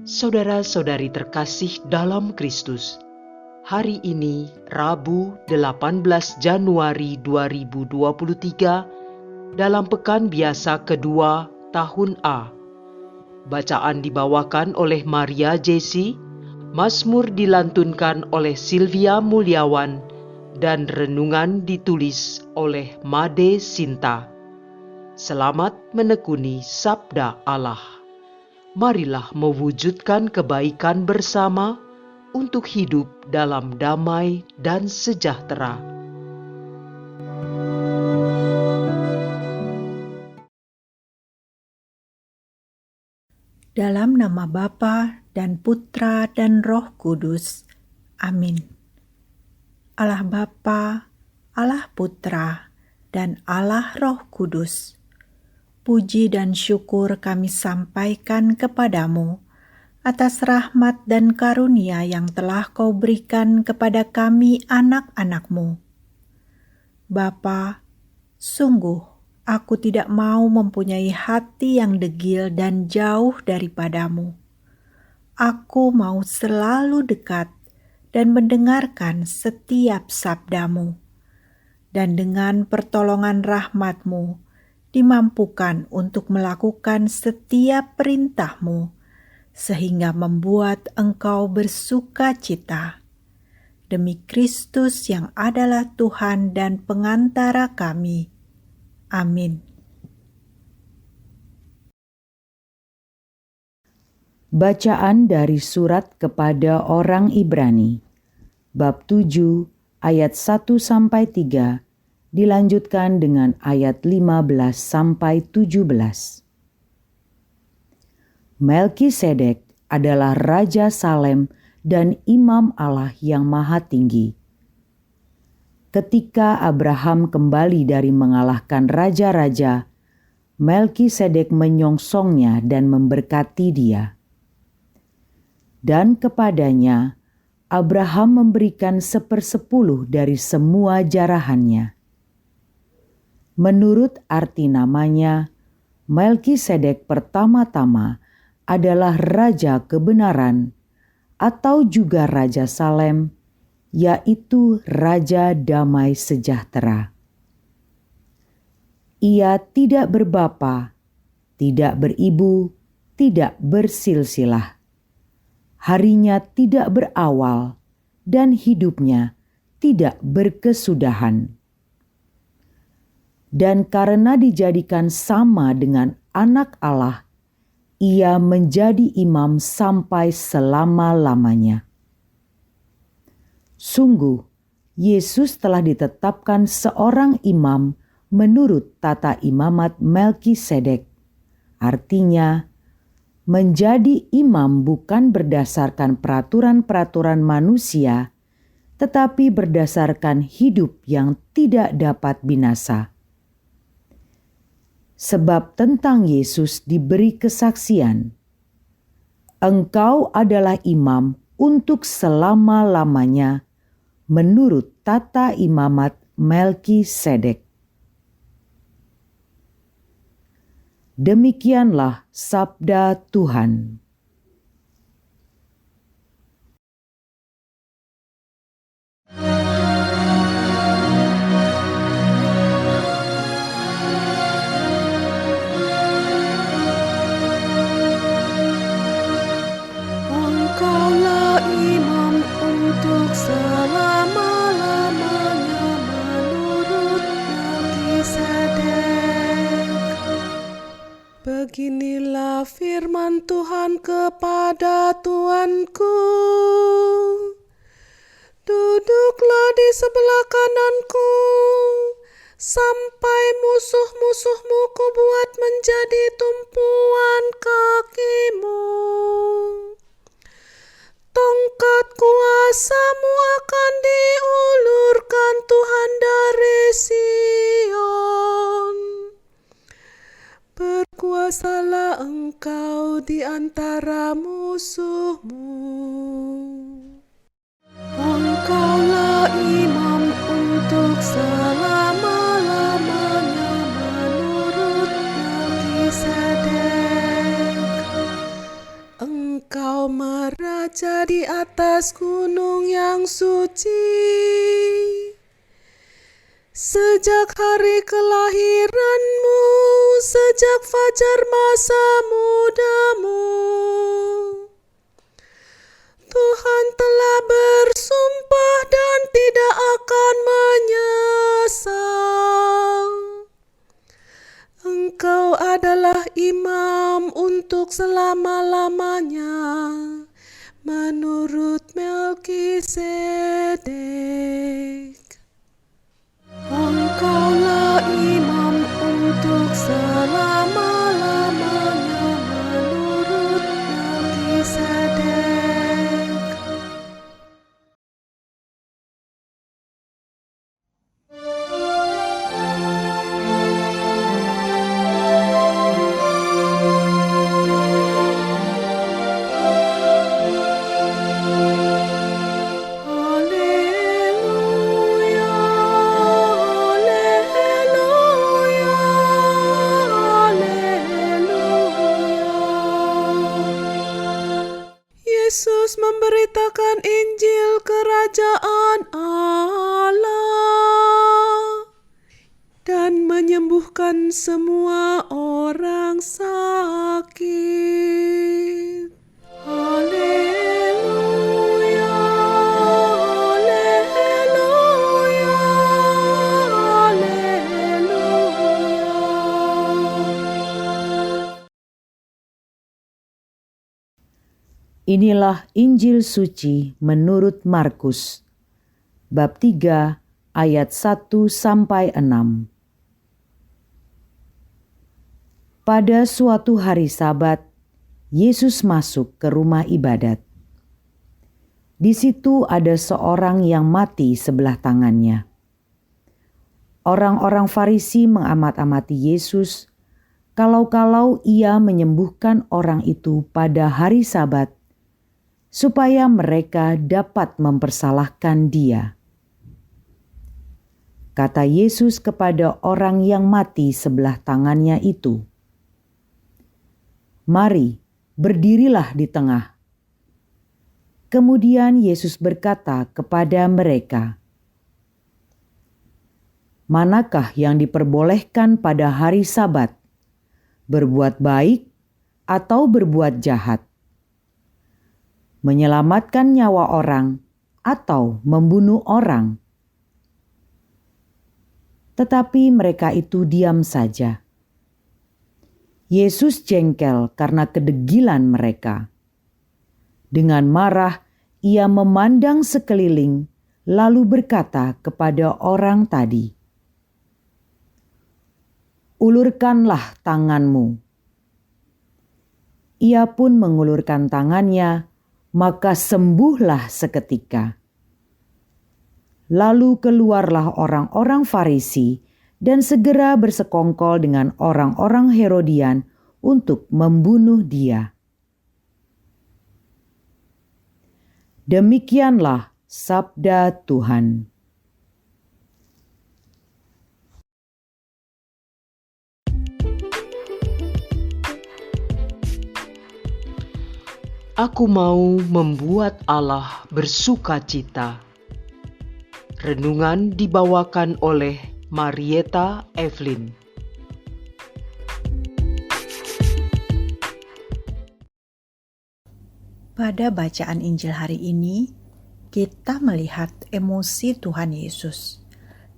Saudara-saudari terkasih dalam Kristus, hari ini Rabu 18 Januari 2023 dalam pekan biasa kedua tahun A. Bacaan dibawakan oleh Maria Jesi, Mazmur dilantunkan oleh Silvia Mulyawan, dan renungan ditulis oleh Made Sinta. Selamat menekuni Sabda Allah. Marilah mewujudkan kebaikan bersama untuk hidup dalam damai dan sejahtera. Dalam nama Bapa dan Putra dan Roh Kudus. Amin. Allah Bapa, Allah Putra, dan Allah Roh Kudus. Puji dan syukur kami sampaikan kepadamu atas rahmat dan karunia yang telah kau berikan kepada kami anak-anak-Mu. Bapa, sungguh aku tidak mau mempunyai hati yang degil dan jauh daripadamu. Aku mau selalu dekat dan mendengarkan setiap sabdamu. Dan dengan pertolongan rahmat-Mu, dimampukan untuk melakukan setiap perintah-Mu, sehingga membuat Engkau bersuka cita. Demi Kristus yang adalah Tuhan dan pengantara kami. Amin. Bacaan dari surat kepada orang Ibrani, bab 7 ayat 1-3, dilanjutkan dengan ayat 15-17. Melkisedek adalah Raja Salem dan Imam Allah yang Maha Tinggi. Ketika Abraham kembali dari mengalahkan raja-raja, Melkisedek menyongsongnya dan memberkati dia. Dan kepadanya, Abraham memberikan 1/10 dari semua jarahannya. Menurut arti namanya, Melkisedek pertama-tama adalah Raja Kebenaran atau juga Raja Salem, yaitu Raja Damai Sejahtera. Ia tidak berbapa, tidak beribu, tidak bersilsilah. Harinya tidak berawal dan hidupnya tidak berkesudahan. Dan karena dijadikan sama dengan anak Allah, ia menjadi imam sampai selama-lamanya. Sungguh, Yesus telah ditetapkan seorang imam menurut tata imamat Melkisedek. Artinya, menjadi imam bukan berdasarkan peraturan-peraturan manusia, tetapi berdasarkan hidup yang tidak dapat binasa. Sebab tentang Yesus diberi kesaksian, "Engkau adalah imam untuk selama-lamanya menurut tata imamat Melkisedek." Demikianlah sabda Tuhan. Engkaulah imam untuk selama-lamanya menurut Melkisedek. Beginilah firman Tuhan kepada Tuanku. Duduklah di sebelah kananku, sampai musuh-musuhmu kubuat menjadi tumpuan kakimu. Tongkat kuasamu akan diulurkan Tuhan dari Sion. Berkuasalah engkau di antara musuhmu. Engkaulah imam untuk selama-lamanya menurut Melkisedek. Engkau berkaca di atas gunung yang suci. Sejak hari kelahiranmu, sejak fajar masa mudamu, Tuhan telah bersumpah dan tidak akan menyesal. Engkau adalah imam untuk selama-lamanya, menurut Melkisedek. Engkaulah imam untuk selama-lamanya, menurut Melkisedek. Haleluya, haleluya, haleluya. Yesus memberitakan Injil Kerajaan Allah dan menyembuhkan semua orang sakit. Haleluya, haleluya, haleluya. Inilah Injil suci menurut Markus, bab 3 ayat 1-6. Pada suatu hari Sabat, Yesus masuk ke rumah ibadat. Di situ ada seorang yang mati sebelah tangannya. Orang-orang Farisi mengamat-amati Yesus, kalau-kalau ia menyembuhkan orang itu pada hari Sabat, supaya mereka dapat mempersalahkan dia. Kata Yesus kepada orang yang mati sebelah tangannya itu, "Mari, berdirilah di tengah." Kemudian Yesus berkata kepada mereka, "Manakah yang diperbolehkan pada hari Sabat, berbuat baik atau berbuat jahat? Menyelamatkan nyawa orang atau membunuh orang?" Tetapi mereka itu diam saja. Yesus jengkel karena kedegilan mereka. Dengan marah, ia memandang sekeliling, lalu berkata kepada orang tadi, "Ulurkanlah tanganmu." Ia pun mengulurkan tangannya, maka sembuhlah seketika. Lalu keluarlah orang-orang Farisi dan segera bersekongkol dengan orang-orang Herodian untuk membunuh dia. Demikianlah sabda Tuhan. Aku mau membuat Allah bersukacita. Renungan dibawakan oleh Marieta Evelyn. Pada bacaan Injil hari ini, kita melihat emosi Tuhan Yesus,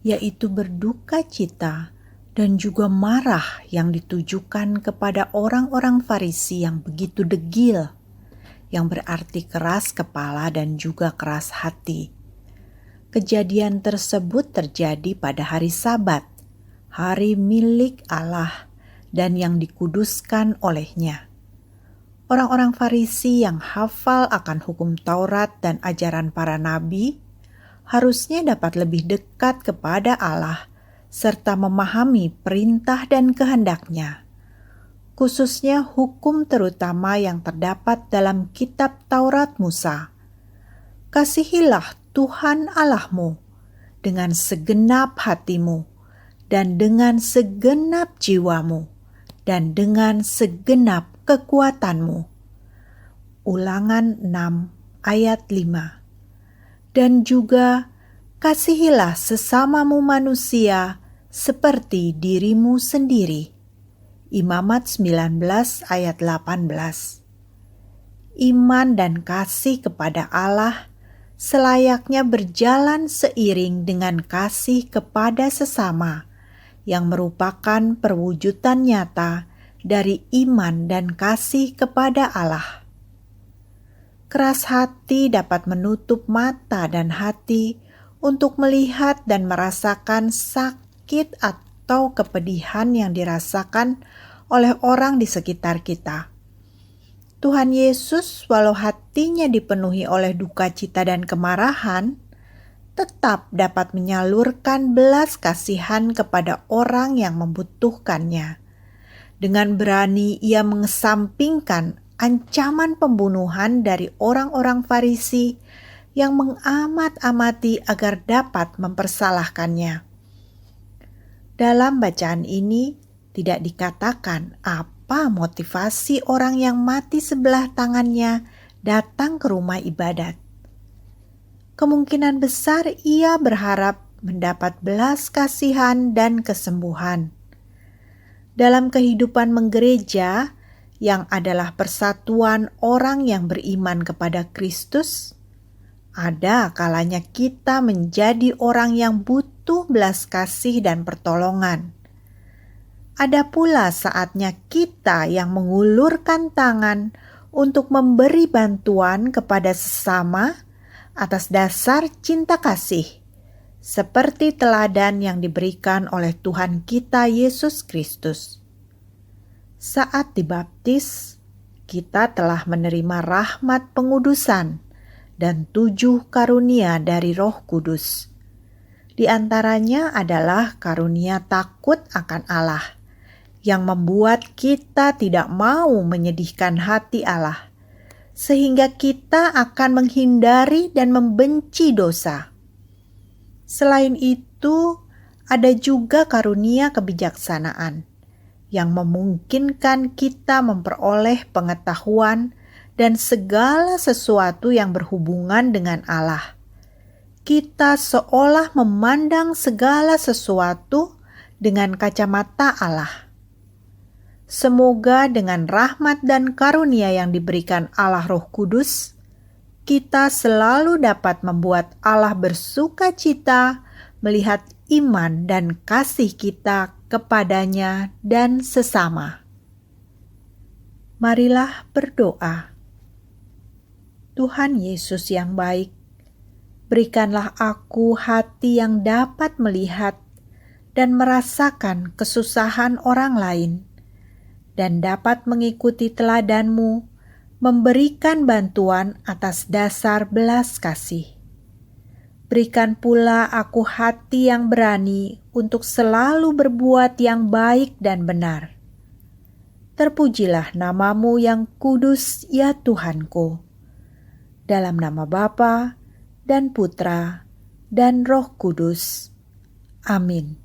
yaitu berduka cita dan juga marah yang ditujukan kepada orang-orang Farisi yang begitu degil, yang berarti keras kepala dan juga keras hati. Kejadian tersebut terjadi pada hari Sabat, hari milik Allah dan yang dikuduskan olehnya. Orang-orang Farisi yang hafal akan hukum Taurat dan ajaran para nabi harusnya dapat lebih dekat kepada Allah serta memahami perintah dan kehendak-Nya, khususnya hukum terutama yang terdapat dalam kitab Taurat Musa. Kasihilah Tuhan Allahmu dengan segenap hatimu dan dengan segenap jiwamu dan dengan segenap kekuatanmu. Ulangan 6 ayat 5. Dan juga kasihilah sesamamu manusia seperti dirimu sendiri. Imamat 19 ayat 18. Iman dan kasih kepada Allah selayaknya berjalan seiring dengan kasih kepada sesama yang merupakan perwujudan nyata dari iman dan kasih kepada Allah. Keras hati dapat menutup mata dan hati untuk melihat dan merasakan sakit atau kepedihan yang dirasakan oleh orang di sekitar kita. Tuhan Yesus, walau hatinya dipenuhi oleh duka cita dan kemarahan, tetap dapat menyalurkan belas kasihan kepada orang yang membutuhkannya. Dengan berani ia mengesampingkan ancaman pembunuhan dari orang-orang Farisi yang mengamat-amati agar dapat mempersalahkannya. Dalam bacaan ini tidak dikatakan apa motivasi orang yang mati sebelah tangannya datang ke rumah ibadat. Kemungkinan besar ia berharap mendapat belas kasihan dan kesembuhan. Dalam kehidupan menggereja, yang adalah persatuan orang yang beriman kepada Kristus, ada kalanya kita menjadi orang yang butuh belas kasih dan pertolongan. Ada pula saatnya kita yang mengulurkan tangan untuk memberi bantuan kepada sesama atas dasar cinta kasih, seperti teladan yang diberikan oleh Tuhan kita Yesus Kristus. Saat dibaptis, kita telah menerima rahmat pengudusan dan 7 karunia dari Roh Kudus. Di antaranya adalah karunia takut akan Allah, yang membuat kita tidak mau menyedihkan hati Allah, sehingga kita akan menghindari dan membenci dosa. Selain itu, ada juga karunia kebijaksanaan yang memungkinkan kita memperoleh pengetahuan dan segala sesuatu yang berhubungan dengan Allah. Kita seolah memandang segala sesuatu dengan kacamata Allah. Semoga dengan rahmat dan karunia yang diberikan Allah Roh Kudus, kita selalu dapat membuat Allah bersuka cita melihat iman dan kasih kita kepadanya dan sesama. Marilah berdoa. Tuhan Yesus yang baik, berikanlah aku hati yang dapat melihat dan merasakan kesusahan orang lain, dan dapat mengikuti teladan-Mu, memberikan bantuan atas dasar belas kasih. Berikan pula aku hati yang berani untuk selalu berbuat yang baik dan benar. Terpujilah nama-Mu yang kudus, ya Tuhanku. Dalam nama Bapa dan Putra dan Roh Kudus. Amin.